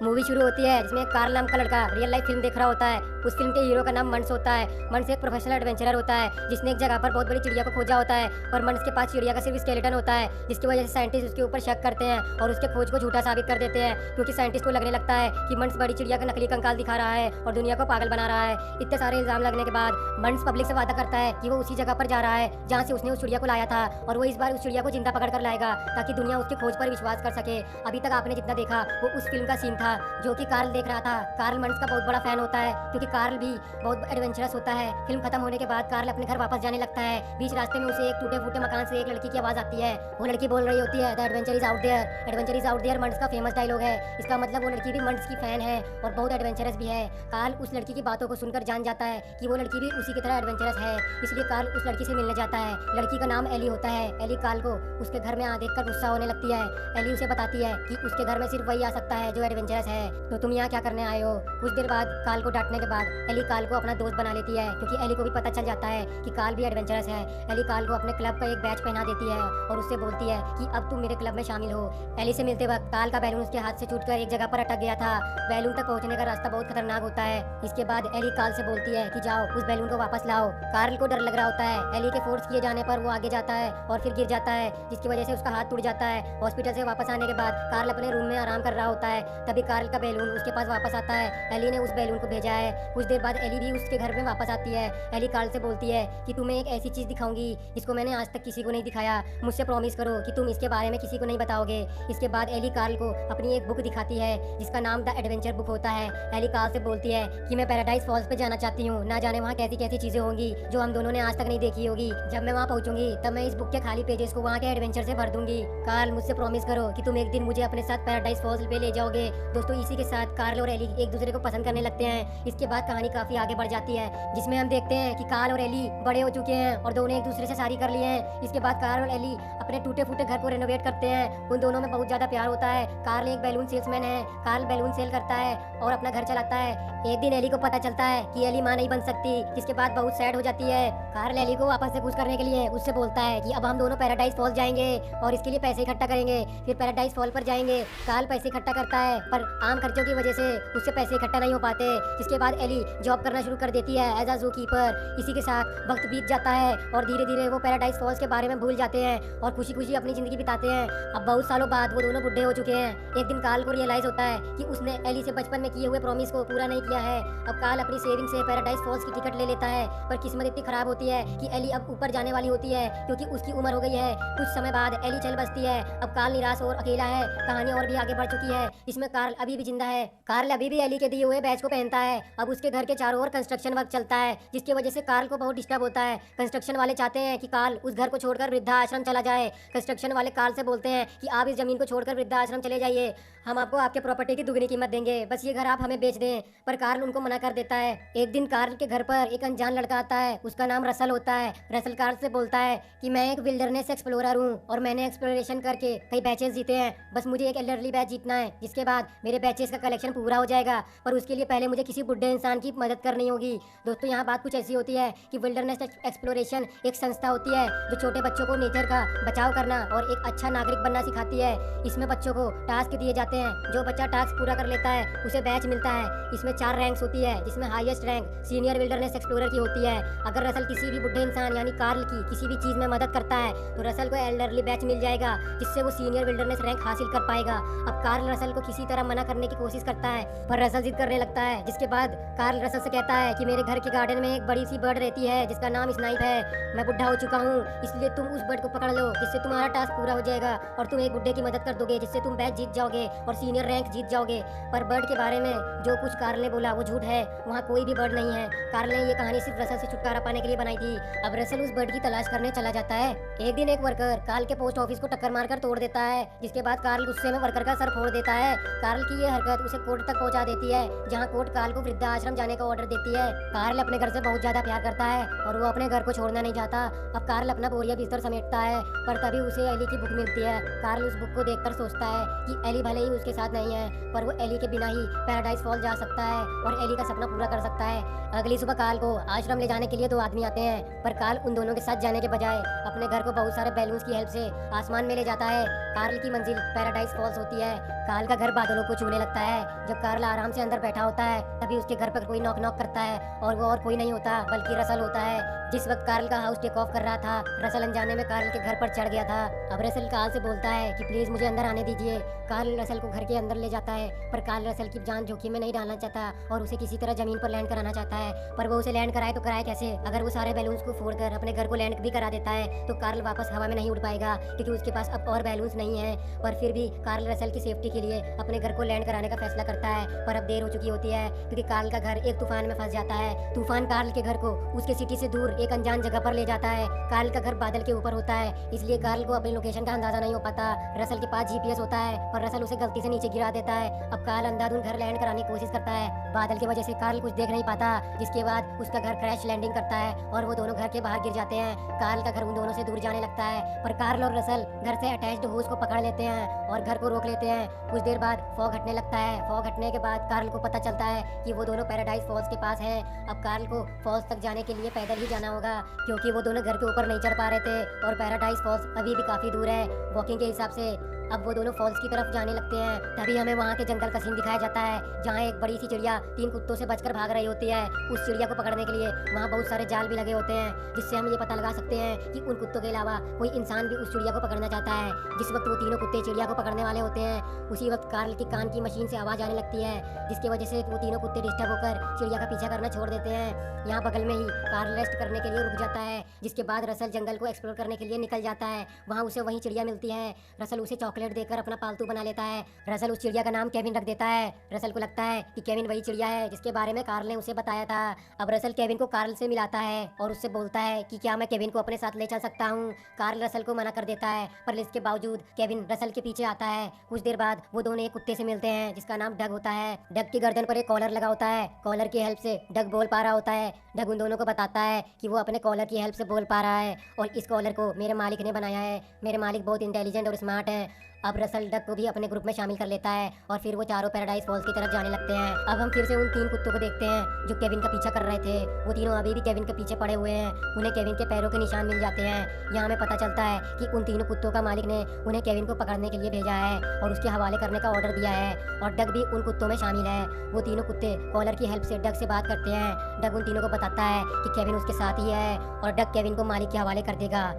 Movie शुरू होती है जिसमें कार्ल नाम का लड़का रियल लाइफ फिल्म देख रहा होता है। उस फिल्म के हीरो का नाम मंस होता है। मंस एक प्रोफेशनल एडवेंचरर होता है जिसने एक जगह पर बहुत बड़ी चिड़िया को खोजा होता है, पर मंस के पास चिड़िया का सिर्फ स्केलेटन होता है, जिसकी वजह से साइंटिस्ट उसके ऊपर शक करते हैं और उसके खोज को झूठा साबित कर देते हैं, क्योंकि साइंटिस्ट को लगने लगता है कि मंस बड़ी चिड़िया का नकली कंकाल दिखा रहा है और दुनिया को पागल बना रहा है। इतने सारे इल्जाम लगने के बाद मंस पब्लिक से वादा करता है कि वो उसी जगह पर जा रहा है जहाँ से उसने उस चिड़िया को लाया था, और वो इस बार उस चिड़िया को जिंदा पकड़ कर लाएगा ताकि दुनिया उसकी खोज पर विश्वास कर सके। अभी तक आपने जितना देखा वो उस फिल्म का सीन था जो कि कार्ल देख रहा था। कार्ल मंस का बहुत बड़ा फैन होता है क्योंकि कार्ल भी बहुत एडवेंचरस होता है। फिल्म खत्म होने के बाद कार्ल अपने घर वापस जाने लगता है। बीच रास्ते में उसे एक टूटे फूटे मकान से एक लड़की की आवाज आती है। वो लड़की बोल रही होती है the adventure is out there. Adventure is out there Muntz का फेमस डायलॉग है। इसका मतलब वो लड़की भी मंस की फैन है और बहुत एडवेंचरस भी है। कार्ल उस लड़की की बातों को सुनकर जान जाता है कि वो लड़की भी उसी की तरह एडवेंचरस है, इसलिए कार्ल उस लड़की से मिलने जाता है। लड़की का नाम एली होता है। एली कार्ल को उसके घर में देखकर गुस्सा होने लगती है। एली उसे बताती है कि उसके घर में सिर्फ वही आ सकता है जो एडवेंचरस है, तो तुम यहाँ क्या करने आए हो। कुछ देर बाद कार्ल को डांटने के बाद एली कार्ल को अपना दोस्त बना लेती है, क्योंकि एली को भी पता चल जाता है कि कार्ल भी एडवेंचरस है। एली कार्ल को अपने क्लब का एक बैच पहना देती है और उससे बोलती है कि अब तुम मेरे क्लब में शामिल हो। एली से मिलते वक्त कार्ल का बैलून उसके हाथ से छूटकर एक जगह पर अटक गया था। बैलून तक पहुंचने का रास्ता बहुत खतरनाक होता है। इसके बाद एली कार्ल से बोलती है कि जाओ उस बैलून को वापस लाओ। कार्ल को डर लग रहा होता है। एली के फोर्स किए जाने पर वो आगे जाता है और फिर गिर जाता है, जिसकी वजह से उसका हाथ टूट जाता है। हॉस्पिटल से वापस आने के बाद कार्ल अपने रूम में आराम कर रहा होता है, तभी कार्ल का बैलून उसके पास वापस आता है। एली ने उस बैलून को भेजा है। कुछ देर बाद एली भी उसके घर में वापस आती है। एली कार्ल से बोलती है कि तुम्हें एक ऐसी चीज दिखाऊंगी जिसको मैंने आज तक किसी को नहीं दिखाया। मुझसे प्रॉमिस करो कि तुम इसके बारे में किसी को नहीं बताओगे। इसके बाद एली कार्ल को अपनी एक बुक दिखाती है जिसका नाम द एडवेंचर बुक होता है। एली कार्ल से बोलती है कि मैं पैराडाइज फॉल्स पे जाना चाहती हूँ, ना जाने वहाँ कैसी कैसी चीजें होंगी जो हम दोनों ने आज तक नहीं देखी होगी। जब मैं वहाँ पहुंचूंगी तब मैं इस बुक के खाली पेजेस को वहाँ के एडवेंचर से भर दूंगी। कार्ल मुझसे प्रॉमिस करो कि तुम एक दिन मुझे अपने साथ पैराडाइज फॉल्स पे ले जाओगे। दोस्तों इसी के साथ कार्ल और एली एक दूसरे को पसंद करने लगते हैं। इसके बाद कहानी काफी आगे बढ़ जाती है, जिसमें हम देखते हैं कि कार्ल और एली बड़े हो चुके हैं और दोनों एक दूसरे से शादी कर लिए हैं। इसके बाद कार्ल और एली अपने टूटे फूटे घर को रेनोवेट करते हैं। उन दोनों में बहुत ज्यादा प्यार होता है। कार्ल एक बैलून सेल्समैन है। कार्ल बैलून सेल करता है और अपना घर चलाता है। एक दिन एली को पता चलता है कि एली मां नहीं बन सकती, जिसके बाद बहुत सैड हो जाती है। कार्ल एली को वापस से खुश करने के लिए उससे बोलता है कि अब हम दोनों पैराडाइज फॉल जाएंगे और इसके लिए पैसे इकट्ठा करेंगे, फिर पैराडाइज फॉल पर जाएंगे। कार्ल पैसे इकट्ठा करता है पर आम खर्चों की वजह से उससे पैसे इकट्ठा नहीं हो पाते। जिसके बाद एली जॉब करना शुरू कर देती है एज अ जू कीपर। इसी के साथ वक्त बीत जाता है और धीरे धीरे वो पैराडाइज फॉल्स के बारे में भूल जाते हैं और खुशी खुशी अपनी जिंदगी बिताते हैं। अब बहुत सालों बाद वो दोनों बुढ़े हो चुके हैं। एक दिन कार्ल को रियलाइज होता है कि उसने एली से बचपन में किए हुए प्रॉमिस को पूरा नहीं किया है। अब कार्ल अपनी सेविंग से पैराडाइज फॉल्स की टिकट ले लेता है, पर किस्मत इतनी खराब होती है कि एली अब ऊपर जाने वाली होती है क्योंकि उसकी उम्र हो गई है। कुछ समय बाद एली चल बसती है। अब कार्ल निराश और अकेला है। कहानी और भी आगे बढ़ चुकी है जिसमें कार्ल अभी भी जिंदा है। कार्ल अभी भी एली के दिए हुए बैच को पहनता है। अब उसके घर के चारों ओर कंस्ट्रक्शन वर्क चलता है, जिसकी वजह से कार्ल को बहुत डिस्टर्ब होता है। कंस्ट्रक्शन वाले चाहते हैं कि कार्ल उस घर को छोड़कर वृद्धाश्रम चला जाए। कंस्ट्रक्शन वाले कार्ल से बोलते हैं कि आप इस जमीन को छोड़कर वृद्धाश्रम चले जाइए, हम आपको आपके प्रॉपर्टी की दुगनी कीमत देंगे, बस ये घर आप हमें बेच दें। पर कार्ल उनको मना कर देता है। एक दिन कार्ल के घर पर एक अनजान लड़का आता है। उसका नाम रसल होता है। रसल कार्ल से बोलता है कि मैं एक विल्डरनेस एक्सप्लोरर हूँ और मैंने एक्सप्लोरेशन करके कई बैचेस जीते हैं, बस मुझे एक एल्डरली बैच जीतना है, जिसके बाद मेरे बैचेस का कलेक्शन पूरा हो जाएगा। पर उसके लिए पहले मुझे किसी बुढ़े इंसान की मदद करनी होगी। दोस्तों यहाँ बात कुछ ऐसी होती है कि विल्डरनेस एक्सप्लोरेशन एक संस्था होती है जो छोटे बच्चों को नेचर का बचाव करना और एक अच्छा नागरिक बनना सिखाती है। इसमें बच्चों को टास्क दिए जाते हैं। जो बच्चा टास्क पूरा कर लेता है उसे बैच मिलता है। इसमें 4 रैंक्स होती है, जिसमें highest rank senior wilderness explorer की होती है। अगर रसल किसी भी बुढ़े इंसान यानी कार्ल की किसी भी चीज में मदद करता है तो रसल को एल्डरली बैच मिल जाएगा, जिससे वो सीनियर विल्डरनेस रैंक हासिल कर पाएगा। अब कार्ल रसल को किसी तरह मना करने की कोशिश करता है, पर रसल जिद करने लगता है। जिसके बाद कार्ल रसल से कहता है कि मेरे घर के गार्डन में एक बड़ी सी बर्ड रहती है जिसका नाम स्नाइप है। मैं बुढ़ा हो चुका हूँ, इसलिए तुम उस बर्ड को पकड़ लो, जिससे तुम्हारा टास्क पूरा हो जाएगा और तुम एक बुढ़े की मदद कर दोगे, जिससे तुम बैच जीत जाओगे और सीनियर रैंक जीत जाओगे। पर बर्ड के बारे में जो कुछ कार्ल ने बोला वो झूठ है, वहाँ कोई भी बर्ड नहीं है। कार्ल ने ये कहानी सिर्फ रसल से छुटकारा पाने के लिए बनाई थी। अब रसल उस बर्ड की तलाश करने चला जाता है। एक दिन एक वर्कर कार्ल के पोस्ट ऑफिस को टक्कर मारकर तोड़ देता है, जिसके बाद कार्ल गुस्से में वर्कर का सर फोड़ देता है। कार्ल की ये हरकत उसे कोर्ट तक पहुंचा देती है, जहां कोर्ट कार्ल को वृद्धाश्रम जाने का ऑर्डर देती है। कार्ल अपने घर से बहुत ज्यादा प्यार करता है और वो अपने घर को छोड़ना नहीं चाहता। अब कार्ल अपना बोरिया बिस्तर समेटता है, पर तभी उसे एली की बुक मिलती है। कार्ल उस बुक को देखकर सोचता है कि एली भले ही उसके साथ नहीं है, पर वो एली के बिना ही पैराडाइज फॉल जा सकता है और एली का सपना पूरा कर सकता है। अगली सुबह कार्ल को आश्रम ले जाने के लिए 2 आदमी आते हैं, पर कार्ल उन दोनों के साथ जाने के बजाय अपने घर को बहुत सारे बैलून्स की हेल्प से आसमान में ले जाता है। कार्ल की मंजिल पैराडाइज फॉल्स होती है। कार्ल का घर बादलों को छूने लगता है। जब कार्ल आराम से अंदर बैठा होता है तभी उसके घर पर कोई नॉक नॉक करता है और वो और कोई नहीं होता बल्कि रसल होता है। जिस वक्त कार्ल का हाउस टेक ऑफ कर रहा था, रसल अनजाने में कार्ल के घर पर चढ़ गया था। अब रसल कार्ल से बोलता है कि प्लीज मुझे अंदर आने दीजिए। कार्ल रसल को घर के अंदर ले जाता है, पर कार्ल रसल की जान जोखिम में नहीं डालना चाहता और उसे किसी तरह जमीन पर लैंड कराना चाहता है। पर वो उसे लैंड कराए तो कराए कैसे? अगर वो सारे बैलून्स को फोड़कर अपने घर को लैंड भी करा देता है तो कार्ल वापस हवा में नहीं उड़ पाएगा, क्योंकि उसके पास अब और बैलून्स नहीं है। पर फिर भी कार्ल रसल की सेफ्टी के लिए अपने घर को लैंड कराने का फैसला करता है। पर अब देर हो चुकी होती है, क्योंकि कार्ल का घर एक तूफान में फंस जाता है। तूफान कार्ल के घर को उसके सिटी से दूर एक अनजान जगह पर ले जाता है। कार्ल का घर बादल के ऊपर होता है, इसलिए कार्ल को अपनी लोकेशन का अंदाजा नहीं हो पाता। रसल के पास जीपीएस होता है पर रसल उसे गलती से नीचे गिरा देता है। अब कार्ल अंधाधुंध घर लैंड कराने की कोशिश करता है। बादल की वजह से कार्ल कुछ देख नहीं पाता, जिसके बाद उसका घर क्रैश लैंडिंग करता है और वो दोनों घर के बाहर गिर जाते हैं। कार्ल का घर उन दोनों से दूर जाने लगता है, पर कार्ल और रसल घर से अटैच्ड होस को पकड़ लेते हैं और घर को रोक लेते हैं। कुछ देर बाद फॉग हटने लगता है। फॉग हटने के बाद कार्ल को पता चलता है कि वो दोनों पैराडाइज फॉल्स के पास है। अब कार्ल को फॉल्स तक जाने के लिए पैदल ही जाना होगा, क्योंकि वो दोनों घर के ऊपर नहीं चढ़ पा रहे थे और पैराडाइज फॉल्स अभी भी काफी दूर है वॉकिंग के हिसाब से। अब वो दोनों फॉल्स की तरफ जाने लगते हैं। तभी हमें वहाँ के जंगल का सीन दिखाया जाता है, जहाँ एक बड़ी सी चिड़िया 3 कुत्तों से बचकर भाग रही होती है। उस चिड़िया को पकड़ने के लिए वहाँ बहुत सारे जाल भी लगे होते हैं, जिससे हम ये पता लगा सकते हैं कि उन कुत्तों के अलावा कोई इंसान भी उस चिड़िया को पकड़ना चाहता है। जिस वक्त वो तीनों कुत्ते चिड़िया को पकड़ने वाले होते हैं, उसी वक्त कार्ल की कान की मशीन से आवाज आने लगती है, जिसकी वजह से वो तीनों कुत्ते डिस्टर्ब होकर चिड़िया का पीछा करना छोड़ देते हैं। यहाँ बगल में ही कार्ल रेस्ट करने के लिए रुक जाता है, जिसके बाद रसल जंगल को एक्सप्लोर करने के लिए निकल जाता है। वहाँ उसे वही चिड़िया मिलती है। रसल उसे चॉकलेट देकर अपना पालतू बना लेता है। रसल उस चिड़िया का नाम केविन रख देता है। रसल को लगता है कि केविन वही चिड़िया है जिसके बारे में कार्ल ने उसे बताया था। अब रसल केविन को कार्ल से मिलाता है और उससे बोलता है कि क्या मैं केविन को अपने साथ ले चल सकता हूँ। कार्ल रसल को मना कर देता है, पर इसके बावजूद केविन रसल के पीछे आता है। कुछ देर बाद वो दोनों एक कुत्ते से मिलते हैं जिसका नाम डग होता है। डग की गर्दन पर एक कॉलर लगा होता है। कॉलर की हेल्प से डग बोल पा रहा होता है। डग उन दोनों को बताता है कि वो अपने कॉलर की हेल्प से बोल पा रहा है और इस कॉलर को मेरे मालिक ने बनाया है। मेरे मालिक बहुत इंटेलिजेंट और स्मार्ट है। अब रसल डग को भी अपने ग्रुप में शामिल कर लेता है और फिर वो चारों पैराडाइज फॉल्स की तरफ जाने लगते हैं। अब हम फिर से उन 3 कुत्तों को देखते हैं जो केविन का पीछा कर रहे थे। वो तीनों अभी भी केविन के पीछे पड़े हुए हैं। उन्हें केविन के पैरों के निशान मिल जाते हैं। यहाँ हमें पता चलता है कि उन तीनों कुत्तों का मालिक ने उन्हें केविन को पकड़ने के लिए भेजा है और उसके हवाले करने का ऑर्डर दिया है, और डग भी उन कुत्तों में शामिल है। वो तीनों कुत्ते कॉलर की हेल्प से डग से बात करते हैं। डग उन तीनों को बताता है कि केविन उसके साथ ही है और डग केविन को मालिक के हवाले कर देगा।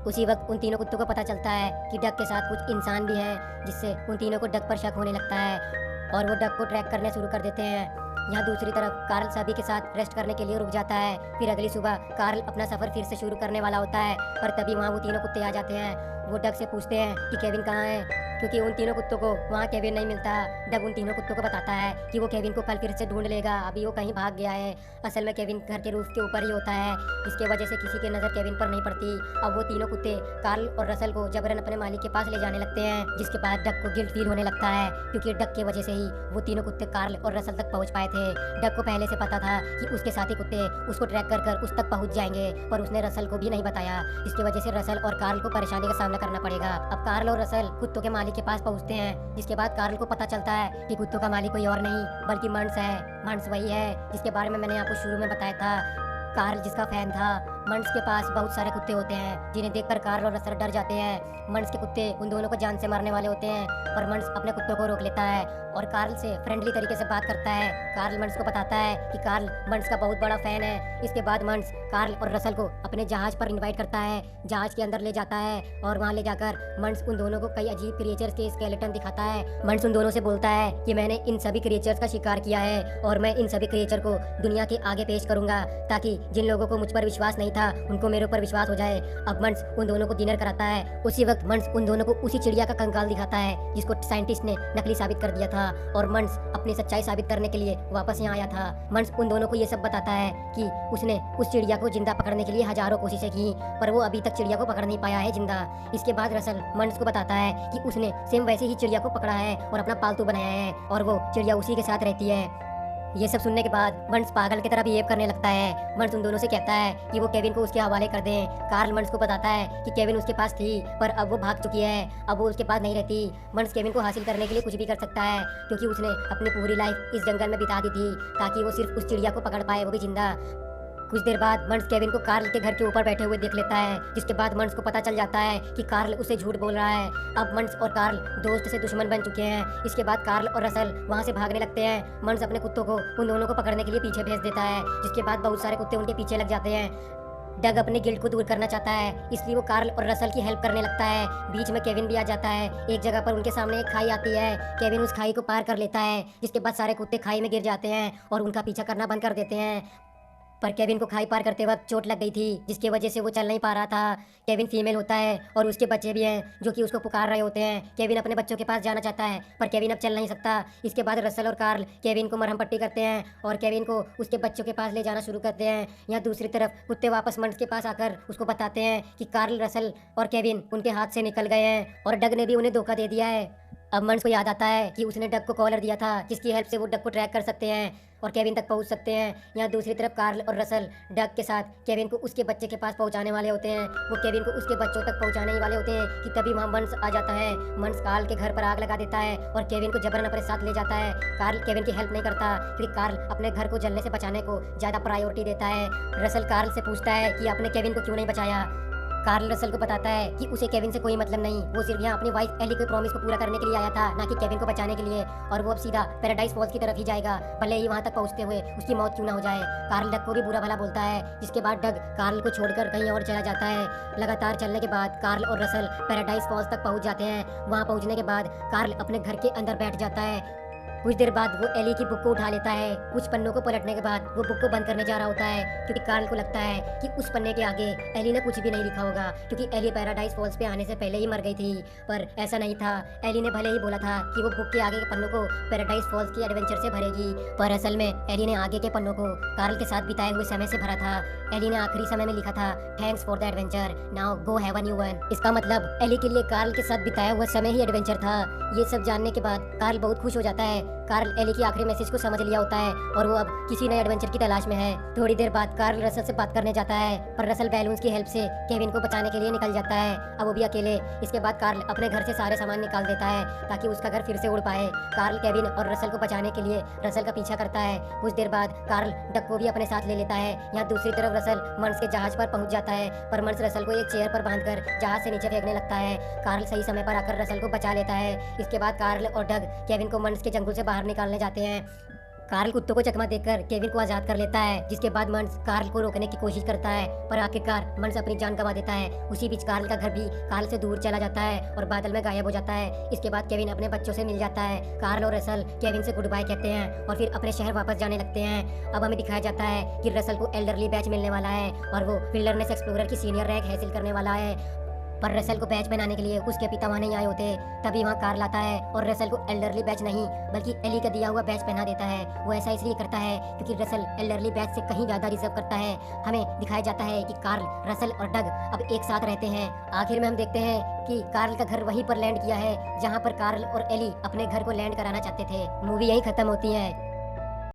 उसी वक्त उन तीनों कुत्तों को पता चलता है कि डग के साथ कुछ इंसान भी हैं, जिससे उन तीनों को डग पर शक होने लगता है और वो डग को ट्रैक करने शुरू कर देते हैं। यहाँ दूसरी तरफ कार्ल सभी के साथ रेस्ट करने के लिए रुक जाता है। फिर अगली सुबह कार्ल अपना सफर फिर से शुरू करने वाला होता है, पर तभी वहाँ वो तीनों कुत्ते आ जाते हैं। वो डग से पूछते हैं कि केविन कहाँ है, क्योंकि उन तीनों कुत्तों को वहाँ केविन नहीं मिलता। डग उन तीनों कुत्तों को बताता है कि वो केविन को कल फिर से ढूंढ लेगा, अभी वो कहीं भाग गया है। असल में केविन घर के रूफ के ऊपर ही होता है, जिसकी वजह से किसी की नज़र केविन पर नहीं पड़ती। अब वो तीनों कुत्ते कार्ल और रसल को जबरन अपने मालिक के पास ले जाने लगते हैं, जिसके बाद डग को गिल्ट फील होने लगता है, क्योंकि डग की वजह से ही वो तीनों कुत्ते कार्ल और रसल तक पहुँच पाए थे। डग को पहले से पता था कि उसके साथी कुत्ते उसको ट्रैक कर कर उस तक पहुँच जाएंगे, पर उसने रसल को भी नहीं बताया, जिसकी वजह से रसल और कार्ल को परेशानी का सामना करना पड़ेगा। अब कार्ल और रसल कुत्तों के मालिक के पास पहुँचते हैं, जिसके बाद कार्ल को पता चलता है कि कुत्तों का मालिक कोई और नहीं बल्कि मंस है। मंस वही है जिसके बारे में मैंने आपको शुरू में बताया था। कार्ल जिसका फैन था। मंस के पास बहुत सारे कुत्ते होते हैं जिन्हें देखकर कार्ल और रसल डर जाते हैं। मंस के कुत्ते उन दोनों को जान से मारने वाले होते हैं, पर मंस अपने कुत्तों को रोक लेता है और कार्ल से फ्रेंडली तरीके से बात करता है। कार्ल मंस को बताता है कि कार्ल मंस का बहुत बड़ा फैन है। इसके बाद मंस कार्ल और रसल को अपने जहाज पर इनवाइट करता है, जहाज के अंदर ले जाता है और वहाँ ले जाकर मंस उन दोनों को कई अजीब क्रिएचर्स के स्केलेटन दिखाता है। मंस उन दोनों से बोलता है कि मैंने इन सभी क्रिएचर्स का शिकार किया है और मैं इन सभी क्रिएचर को दुनिया के आगे पेश करूंगा, ताकि जिन लोगों को मुझ पर विश्वास नहीं था उनको मेरे ऊपर विश्वास हो जाए। अब मंस उन दोनों को डिनर कराता है। उसी वक्त मंस उन दोनों को उसी चिड़िया का कंकाल दिखाता है जिसको साइंटिस्ट ने नकली साबित कर दिया था, और मंस अपनी सच्चाई साबित करने के लिए वापस यहाँ आया था। मंस उन दोनों को ये सब बताता है कि उसने उस चिड़िया को जिंदा पकड़ने के लिए हजारों कोशिशें की, पर वो अभी तक चिड़िया को पकड़ नहीं पाया है जिंदा। इसके बाद रसल मंस को बताता है कि उसने सेम वैसे ही चिड़िया को पकड़ा है और अपना पालतू बनाया है और वो चिड़िया उसी के साथ रहती है। ये सब सुनने के बाद मंस पागल की तरह बिहेव करने लगता है। मंस उन दोनों से कहता है कि वो केविन को उसके हवाले कर दें। कार्ल मंस को बताता है कि केविन उसके पास थी, पर अब वो भाग चुकी है, अब वो उसके पास नहीं रहती। मंस केविन को हासिल करने के लिए कुछ भी कर सकता है, क्योंकि उसने अपनी पूरी लाइफ इस जंगल में बिता दी थी ताकि वो सिर्फ उस चिड़िया को पकड़ पाए, वो भी जिंदा। कुछ देर बाद मंस केविन को कार्ल के घर के ऊपर बैठे हुए देख लेता है, जिसके बाद मंस को पता चल जाता है कि कार्ल उसे झूठ बोल रहा है। अब मंस और कार्ल दोस्त से दुश्मन बन चुके हैं। इसके बाद कार्ल और रसल वहाँ से भागने लगते हैं। मंस अपने कुत्तों को उन दोनों को पकड़ने के लिए पीछे भेज देता है, जिसके बाद बहुत सारे कुत्ते उनके पीछे लग जाते हैं। डग अपने गिल्ट को दूर करना चाहता है, इसलिए वो कार्ल और रसल की हेल्प करने लगता है। बीच में केविन भी आ जाता है। एक जगह पर उनके सामने एक खाई आती है। केविन उस खाई को पार कर लेता है, जिसके बाद सारे कुत्ते खाई में गिर जाते हैं और उनका पीछा करना बंद कर देते हैं। पर केविन को खाई पार करते वक्त चोट लग गई थी, जिसकी वजह से वो चल नहीं पा रहा था। केविन फीमेल होता है और उसके बच्चे भी हैं जो कि उसको पुकार रहे होते हैं। केविन अपने बच्चों के पास जाना चाहता है, पर केविन अब चल नहीं सकता। इसके बाद रसल और कार्ल केविन को मरहम पट्टी करते हैं और केविन को उसके बच्चों के पास ले जाना शुरू करते हैं। यहाँ दूसरी तरफ कुत्ते वापस मंस के पास आकर उसको बताते हैं कि कार्ल, रसल और केविन उनके हाथ से निकल गए हैं और डग ने भी उन्हें धोखा दे दिया है। अब मंस को याद आता है कि उसने डग को कॉलर दिया था, जिसकी हेल्प से वो डग को ट्रैक कर सकते हैं और केविन तक पहुंच सकते हैं। यहाँ दूसरी तरफ कार्ल और रसल डग के साथ केविन को उसके बच्चे के पास पहुंचाने वाले होते हैं। वो केविन को उसके बच्चों तक पहुंचाने ही वाले होते हैं कि तभी वहाँ मंस आ जाता है। मंस कार्ल के घर पर आग लगा देता है और केविन को जबरन अपने साथ ले जाता है। कार्ल केविन की हेल्प नहीं करता, क्योंकि कार्ल अपने घर को जलने से बचाने को ज्यादा प्रायोरिटी देता है। रसल कार्ल से पूछता है कि आपने केविन को क्यों नहीं बचाया। कार्ल रसल को बताता है कि उसे केविन से कोई मतलब नहीं, वो सिर्फ यहाँ अपनी वाइफ एली के प्रॉमिस को पूरा करने के लिए आया था, ना कि केविन को बचाने के लिए। और वो अब सीधा पैराडाइज फॉल्स की तरफ ही जाएगा, भले ही वहाँ तक पहुँचते हुए उसकी मौत क्यों ना हो जाए। कार्ल डग को भी बुरा भला बोलता है, जिसके बाद डग कार्ल को छोड़कर कहीं और चला जाता है। लगातार चलने के बाद कार्ल और रसल पैराडाइज फॉल्स तक पहुँच जाते हैं। वहाँ पहुँचने के बाद कार्ल अपने घर के अंदर बैठ जाता है। कुछ देर बाद वो एली की बुक को उठा लेता है। कुछ पन्नों को पलटने के बाद वो बुक को बंद करने जा रहा होता है, क्योंकि कार्ल को लगता है कि उस पन्ने के आगे एली ने कुछ भी नहीं लिखा होगा, क्योंकि एली पैराडाइज फॉल्स पे आने से पहले ही मर गई थी। पर ऐसा नहीं था। एली ने भले ही बोला था कि वो बुक के आगे के पन्नों को पैराडाइज फॉल्स की एडवेंचर से भरेगी, पर असल में एली ने आगे के पन्नों को कार्ल के साथ बिताए हुए समय से भरा था। एली ने आखिरी समय में लिखा था, thanks for the adventure, now go have a new one. इसका मतलब एली के लिए कार्ल के साथ बिताया हुआ समय ही एडवेंचर था। ये सब जानने के बाद कार्ल बहुत खुश हो जाता है। कार्ल एली की आखिरी मैसेज को समझ लिया होता है और वो अब किसी नए एडवेंचर की तलाश में है। थोड़ी देर बाद कार्ल रसल से बात करने जाता है, पर रसल बैलून्स की हेल्प से केविन को बचाने के लिए निकल जाता है, अब वो भी अकेले। इसके बाद कार्ल अपने घर से सारे सामान निकाल देता है ताकि उसका घर फिर से उड़ पाए। कार्ल केविन और रसल को बचाने के लिए रसल का पीछा करता है। कुछ देर बाद कार्ल डग को भी अपने साथ ले लेता है। यहाँ दूसरी तरफ रसल मंस के जहाज पर पहुंच जाता है, पर मंस रसल को एक चेयर पर बांधकर जहाज से नीचे फेंकने लगता है। कार्ल सही समय पर आकर रसल को बचा लेता है। इसके बाद कार्ल और डग केविन को मंस के जंगल से बाहर निकालने जाते हैं। कार्ल कुत्तों को चकमा देकर केविन को आजाद कर लेता है, जिसके बाद मंस कार्ल को रोकने की कोशिश करता है, पर आखिरकार मंस अपनी जान गंवा देता है। उसी बीच कार्ल का घर भी कार्ल से दूर चला जाता है और बादल में गायब हो जाता है। इसके बाद केविन अपने बच्चों से मिल जाता है। कार्ल और रसल केविन से गुड बाय कहते हैं और फिर अपने शहर वापस जाने लगते हैं। अब हमें दिखाया जाता है कि रसल को एल्डरली बैच मिलने वाला है और वो विल्डरनेस एक्सप्लोरर की सीनियर रैंक हासिल करने वाला है। पर रसल को बैच पहनाने के लिए उसके पिता वहाँ नहीं आए होते। तभी वहाँ कार्ल आता है और रसल को एल्डरली बैच नहीं बल्कि एली का दिया हुआ बैच पहना देता है। वो ऐसा इसलिए करता है क्योंकि रसल एल्डरली बैच से कहीं ज्यादा डिजर्व करता है। हमें दिखाया जाता है कि कार्ल, रसल और डग अब एक साथ रहते हैं। आखिर में हम देखते हैं कि कार्ल का घर वहीं पर लैंड किया है जहाँ पर कार्ल और एली अपने घर को लैंड कराना चाहते थे। मूवी यहीं खत्म होती है।